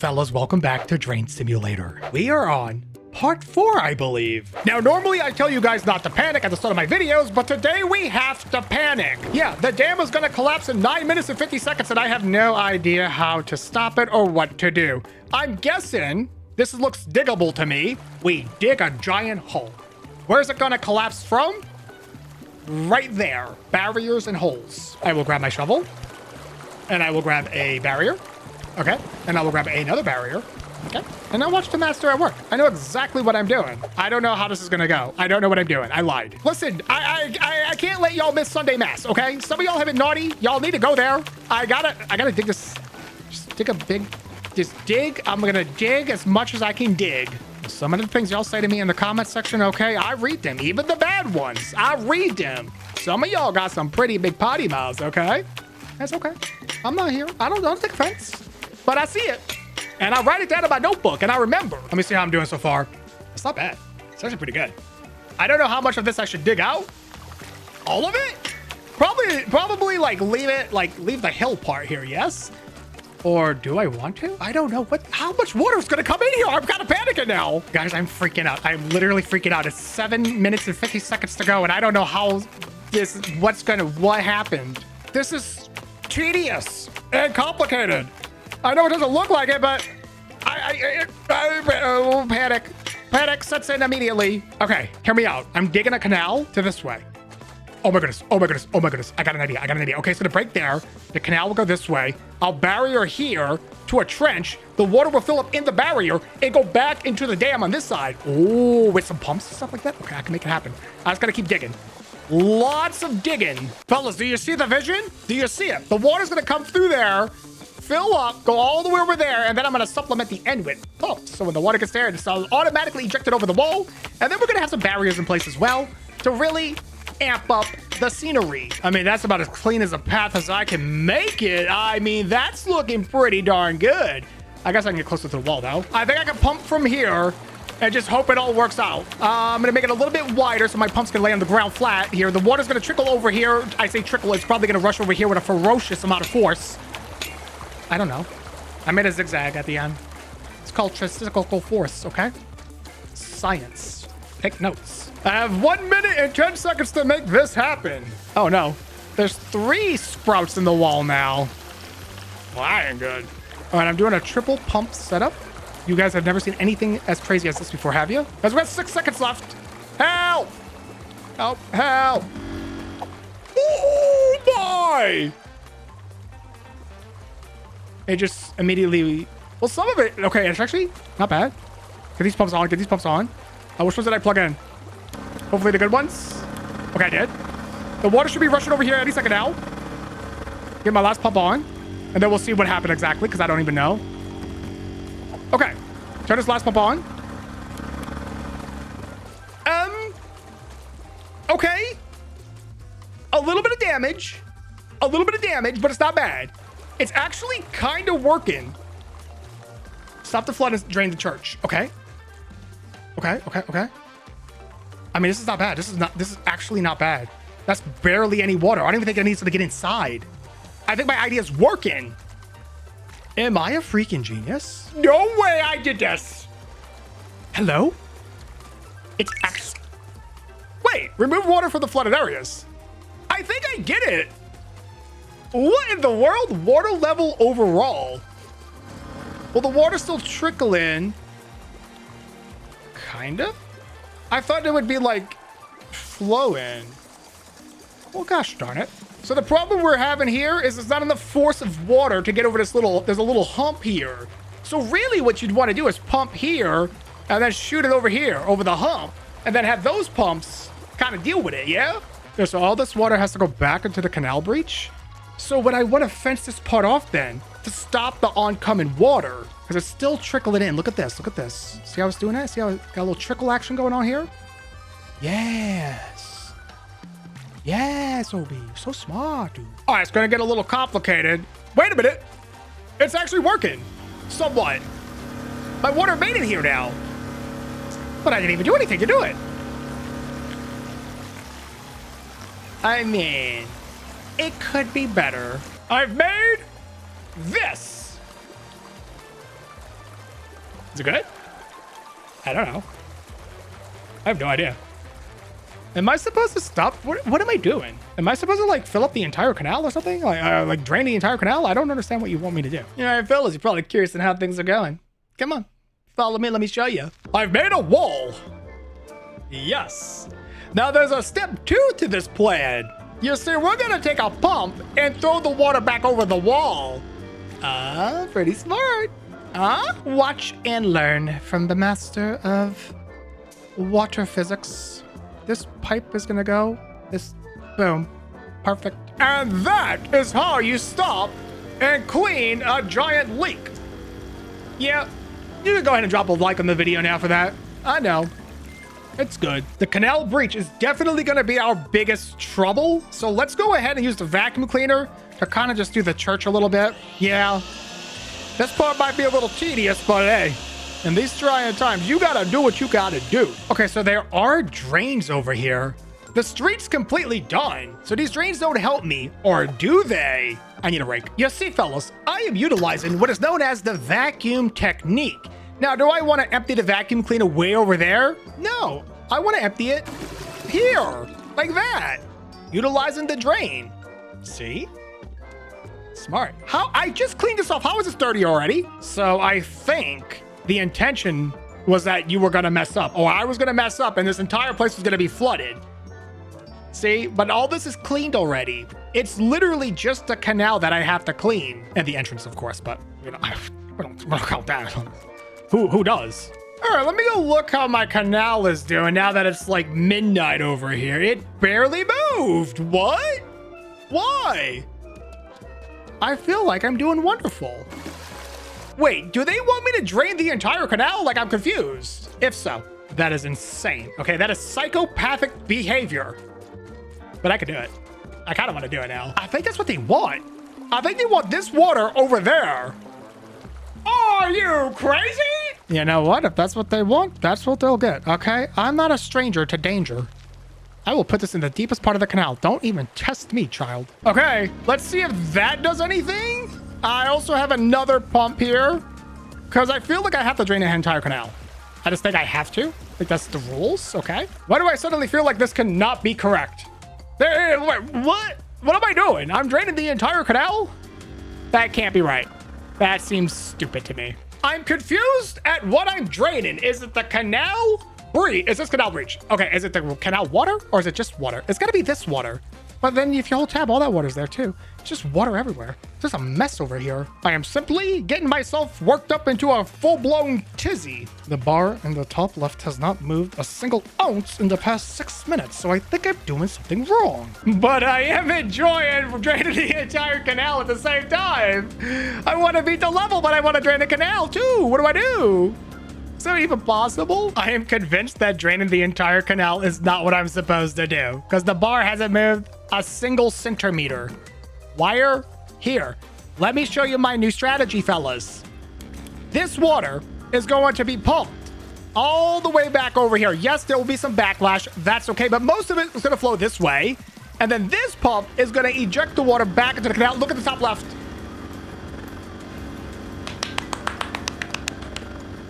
Fellas, welcome back to Drain Simulator. We are on part 4, I believe. Now, normally I tell you guys not to panic at the start of my videos, but today we have to panic. Yeah, the dam is gonna collapse in 9 minutes and 50 seconds, and I have no idea how to stop it or what to do. I'm guessing this looks diggable to me. We dig a giant hole. Where's it gonna collapse from? Right there. Barriers and holes. I will grab my shovel, and I will grab a barrier. Okay, and I will grab another barrier. Okay, and I'll watch the master at work. I know exactly what I'm doing. I don't know how this is gonna go. I don't know what I'm doing. I lied. Listen, I can't let y'all miss Sunday Mass, okay? Some of y'all have been naughty. Y'all need to go there. I gotta dig this. Just dig. I'm gonna dig as much as I can dig. Some of the things y'all say to me in the comment section, okay, I read them. Even the bad ones, I read them. Some of y'all got some pretty big potty mouths, okay? That's okay. I'm not here. I don't take offense. But I see it, and I write it down in my notebook, and I remember. Let me see how I'm doing so far. It's not bad. It's actually pretty good. I don't know how much of this I should dig out. All of it? Probably like leave the hill part here, yes? Or do I want to? I don't know. How much water is gonna come in here? I'm kind of panicking now. Guys, I'm freaking out. I'm literally freaking out. It's 7 minutes and 50 seconds to go, and I don't know how what happened. This is tedious and complicated. I know it doesn't look like it, but Panic sets in immediately. Okay, hear me out. I'm digging a canal to this way. Oh my goodness. I got an idea. Okay, so to break there, the canal will go this way. I'll barrier here to a trench. The water will fill up in the barrier and go back into the dam on this side. Oh, with some pumps and stuff like that. Okay, I can make it happen. I just gotta keep digging. Lots of digging. Fellas, do you see the vision? Do you see it? The water's gonna come through there, fill up, go all the way over there, and then I'm going to supplement the end with pumps. So when the water gets there, it's automatically ejected over the wall. And then we're going to have some barriers in place as well to really amp up the scenery. I mean, that's about as clean as a path as I can make it. I mean, that's looking pretty darn good. I guess I can get closer to the wall, though. I think I can pump from here and just hope it all works out. I'm going to make it a little bit wider so my pumps can lay on the ground flat here. The water's going to trickle over here. I say trickle. It's probably going to rush over here with a ferocious amount of force. I don't know. I made a zigzag at the end. It's called statistical force, okay? Science. Take notes. I have 1 minute and 10 seconds to make this happen. Oh no. There's 3 sprouts in the wall now. Well, I ain't good. All right, I'm doing a triple pump setup. You guys have never seen anything as crazy as this before, have you? Guys, we got 6 seconds left. Help! Help! Oh my! It just immediately, well, some of it, okay, it's actually not bad. Get these pumps on. Which ones did I plug in? Hopefully the good ones. Okay, I did. The water should be rushing over here any second now. Get my last pump on, and then we'll see what happened exactly, because I don't even know. Okay, turn this last pump on. Okay. A little bit of damage, but it's not bad. It's actually kind of working. Stop the flood and drain the church. Okay. I mean, this is not bad. This is actually not bad. That's barely any water. I don't even think it needs to get inside. I think my idea is working. Am I a freaking genius? No way I did this. Hello? It's actually... Wait, remove water from the flooded areas. I think I get it. What in the world? Water level overall? Well, the water's still trickling. Kind of? I thought it would be like flowing. Well, gosh darn it. So the problem we're having here is there's not enough force of water to get over this there's a little hump here. So really what you'd want to do is pump here and then shoot it over here, over the hump, and then have those pumps kind of deal with it, yeah? So all this water has to go back into the canal breach. So would I want to fence this part off then to stop the oncoming water? Because it's still trickling in. Look at this. See how it's doing that? See how it got a little trickle action going on here? Yes, Obi. You're so smart, dude. All right, it's going to get a little complicated. Wait a minute. It's actually working. Somewhat. My water made it here now. But I didn't even do anything to do it. I mean... it could be better. I've made this. Is it good? I don't know. I have no idea. Am I supposed to stop? What am I doing? Am I supposed to like fill up the entire canal or something? Like drain the entire canal? I don't understand what you want me to do. All right, fellas, you're probably curious on how things are going. Come on, follow me. Let me show you. I've made a wall. Yes. Now there's a step 2 to this plan. You see, we're gonna take a pump and throw the water back over the wall. Pretty smart. Watch and learn from the master of water physics. This pipe is gonna go, boom, perfect. And that is how you stop and clean a giant leak. Yeah, you can go ahead and drop a like on the video now for that. I know, it's good. The canal breach is definitely gonna be our biggest trouble. So let's go ahead and use the vacuum cleaner to kind of just do the church a little bit. Yeah, this part might be a little tedious, but hey, in these trying times, you gotta do what you gotta do. Okay, so there are drains over here. The street's completely done, so these drains don't help me, or do they? I need a rake. You see, fellas, I am utilizing what is known as the vacuum technique. Now, do I want to empty the vacuum cleaner way over there? No, I want to empty it here, like that, utilizing the drain. See? Smart. How? I just cleaned this off. How is this dirty already? So I think the intention was that you were going to mess up, or I was going to mess up, and this entire place was going to be flooded. See, but all this is cleaned already. It's literally just a canal that I have to clean, and the entrance, of course. But you know, we don't count that. Who does? All right, let me go look how my canal is doing now that it's like midnight over here. It barely moved. What? Why? I feel like I'm doing wonderful. Wait, do they want me to drain the entire canal? Like, I'm confused. If so, that is insane. Okay, that is psychopathic behavior. But I could do it. I kind of want to do it now. I think that's what they want. I think they want this water over there. Are you crazy? You know what? If that's what they want, that's what they'll get, okay? I'm not a stranger to danger. I will put this in the deepest part of the canal. Don't even test me, child. Okay, let's see if that does anything. I also have another pump here because I feel like I have to drain the entire canal. I just think I have to. I think that's the rules. Okay. Why do I suddenly feel like this cannot be correct? Wait, what? What am I doing? I'm draining the entire canal? That can't be right. That seems stupid to me. I'm confused at what I'm draining. Is it the canal breach? Is this canal breach? Okay, is it the canal water or is it just water? It's gotta be this water. But then if you hold tab, all that water's there too. It's just water everywhere. It's just a mess over here. I am simply getting myself worked up into a full-blown tizzy. The bar in the top left has not moved a single ounce in the past 6 minutes, so I think I'm doing something wrong. But I am enjoying draining the entire canal at the same time. I want to beat the level, but I want to drain the canal too. What do I do? Is that even possible? I am convinced that draining the entire canal is not what I'm supposed to do because the bar hasn't moved a single centimeter. Wire here. Let me show you my new strategy, fellas. This water is going to be pumped all the way back over here. Yes, there will be some backlash. That's okay, but most of it is going to flow this way. And then this pump is going to eject the water back into the canal. Look at the top left.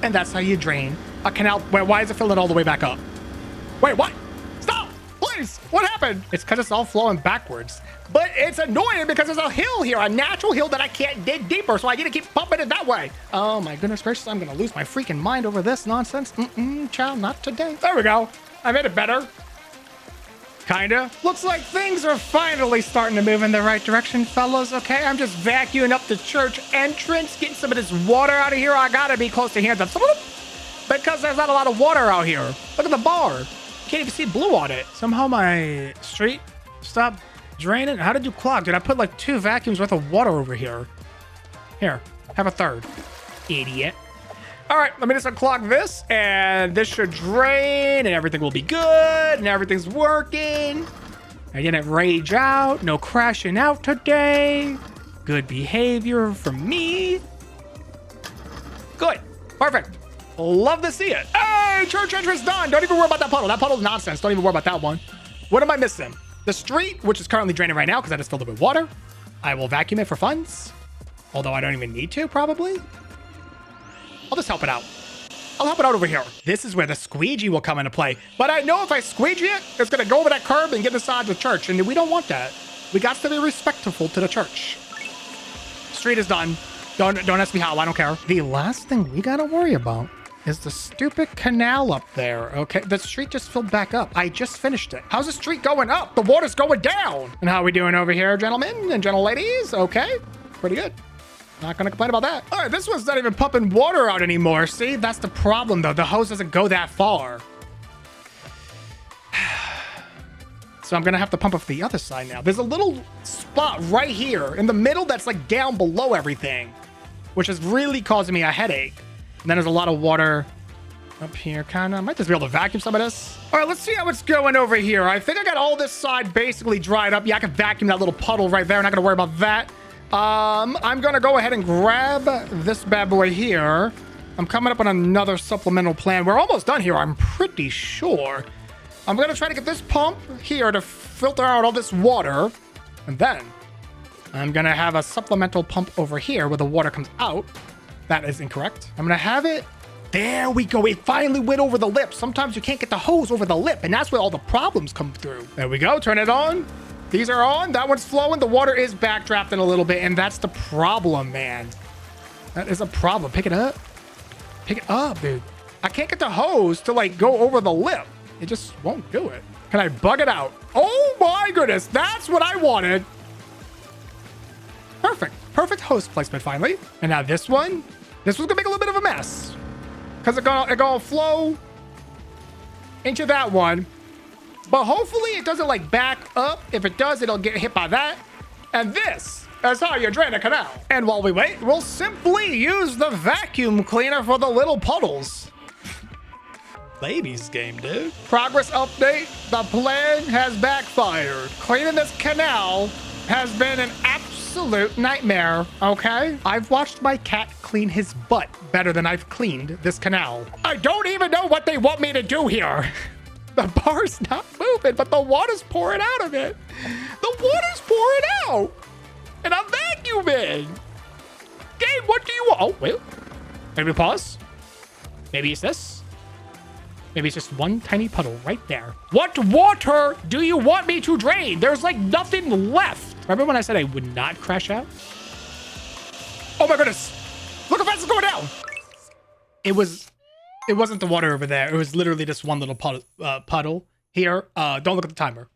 And that's how you drain a canal. Wait, why is it filling all the way back up? Wait, what? Stop, please. What happened? It's because it's all flowing backwards. But it's annoying because there's a hill here, a natural hill that I can't dig deeper, so I need to keep pumping it that way. Oh my goodness gracious, I'm gonna lose my freaking mind over this nonsense. Child, not today. There we go. I made it better. Kinda. Looks like things are finally starting to move in the right direction, fellas, okay? I'm just vacuuming up the church entrance, getting some of this water out of here. I gotta be close to hands up. Because there's not a lot of water out here. Look at the bar. Can't even see blue on it. Somehow my street stopped draining. How did you clog? Did I put like 2 vacuums worth of water over here? Here, have a third. Idiot. All right, let me just unclog this, and this should drain, and everything will be good, and everything's working. I didn't rage out. No crashing out today. Good behavior from me. Good. Perfect. Love to see it. Hey, church entrance done. Don't even worry about that puddle. That puddle's nonsense. Don't even worry about that one. What am I missing? The street, which is currently draining right now because I just filled it with water. I will vacuum it for funds, although I don't even need to, probably. I'll just help it out. I'll help it out over here. This is where the squeegee will come into play. But I know if I squeegee it, it's going to go over that curb and get inside the church. And we don't want that. We got to be respectful to the church. Street is done. Don't ask me how. I don't care. The last thing we got to worry about is the stupid canal up there. Okay, the street just filled back up. I just finished it. How's the street going up? The water's going down. And how are we doing over here, gentlemen and gentle ladies? Okay, pretty good. Not gonna complain about that. All right, this one's not even pumping water out anymore. See, that's the problem though. The hose doesn't go that far. So I'm gonna have to pump off the other side now. There's a little spot right here in the middle that's like down below everything, which is really causing me a headache. And then there's a lot of water up here, kind of. Might just be able to vacuum some of this. All right, let's see how it's going over here. I think I got all this side basically dried up. Yeah, I can vacuum that little puddle right there. I'm not gonna worry about that. I'm gonna go ahead and grab this bad boy here. I'm coming up on another supplemental plan. We're almost done here, I'm pretty sure. I'm gonna try to get this pump here to filter out all this water. And then I'm gonna have a supplemental pump over here where the water comes out. That is incorrect. I'm gonna have it. There we go. It finally went over the lip. Sometimes you can't get the hose over the lip, and that's where all the problems come through. There we go. Turn it on. These are on. That one's flowing. The water is backdrafting a little bit, and that's the problem, man. That is a problem. Pick it up. Pick it up, dude. I can't get the hose to, like, go over the lip. It just won't do it. Can I bug it out? Oh, my goodness. That's what I wanted. Perfect. Perfect hose placement, finally. And now this one. This one's going to make a little bit of a mess. Because it's gonna flow into that one. But hopefully it doesn't like back up. If it does, it'll get hit by that. And this is how you drain a canal. And while we wait, we'll simply use the vacuum cleaner for the little puddles. Ladies game, dude. Progress update. The plan has backfired. Cleaning this canal has been an absolute nightmare, okay? I've watched my cat clean his butt better than I've cleaned this canal. I don't even know what they want me to do here. The bar's not moving, but the water's pouring out of it. The water's pouring out. And I'm vacuuming. Gabe, what do you want? Oh, wait. Maybe pause. Maybe it's this. Maybe it's just one tiny puddle right there. What water do you want me to drain? There's like nothing left. Remember when I said I would not crash out? Oh my goodness. Look how fast it's going down. It wasn't the water over there. It was literally just one little puddle here. Don't look at the timer.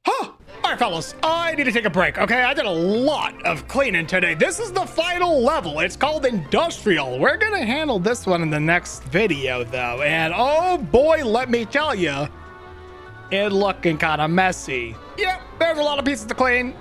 Huh. All right, fellas, I need to take a break, okay? I did a lot of cleaning today. This is the final level. It's called Industrial. We're going to handle this one in the next video, though. And oh boy, let me tell you, it's looking kind of messy. Yep, there's a lot of pieces to clean.